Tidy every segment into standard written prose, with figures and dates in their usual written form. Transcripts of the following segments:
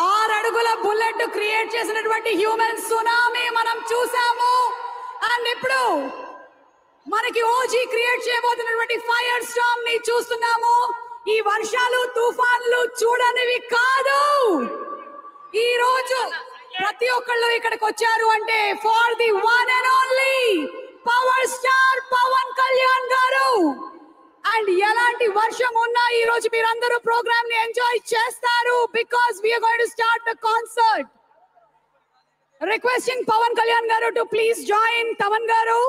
ఆరు అడుగుల bullet create చేసినటువంటి హ్యూమన్ సునామీ మనం చూసాము. అండ్ ఇప్పుడు మనకి ఓజీ క్రియేట్ చేయబోతున్నటువంటి ఫైర్ స్టార్మ్ ని చూస్తున్నాము. ఈ వర్షాలు తుఫాన్లు చూడనివి కాదు. ఈ రోజు ప్రతి ఒక్కళ్ళు ఇక్కడికి వచ్చారు అంటే for the one and only power star Pawan Kalyan garu. And ఎలాంటి వర్షం ఉన్నా ఈ రోజు మీరందరూ ప్రోగ్రామ్ ని ఎంజాయ్ చేస్తారు because we're going to start the concert. Requesting Pawan Kalyan garu to please join. Pawan గారు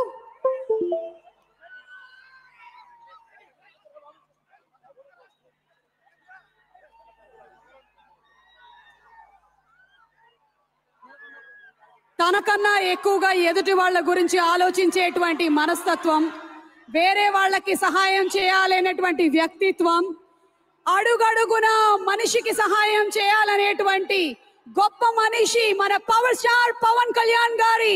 తనకన్నా ఎక్కువగా ఎదుటి వాళ్ళ గురించి ఆలోచించేటువంటి మనస్తత్వం, వేరే వాళ్ళకి సహాయం చేయాలనేటువంటి వ్యక్తిత్వం, అడుగడుగున మనిషికి సహాయం చేయాలనేటువంటి గొప్ప మనిషి మన పవర్ స్టార్ పవన్ కళ్యాణ్ గారి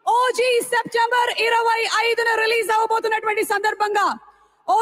ఓజీ సెప్టెంబర్ 25న రిలీజ్ అవబోతున్నటువంటి సందర్భంగా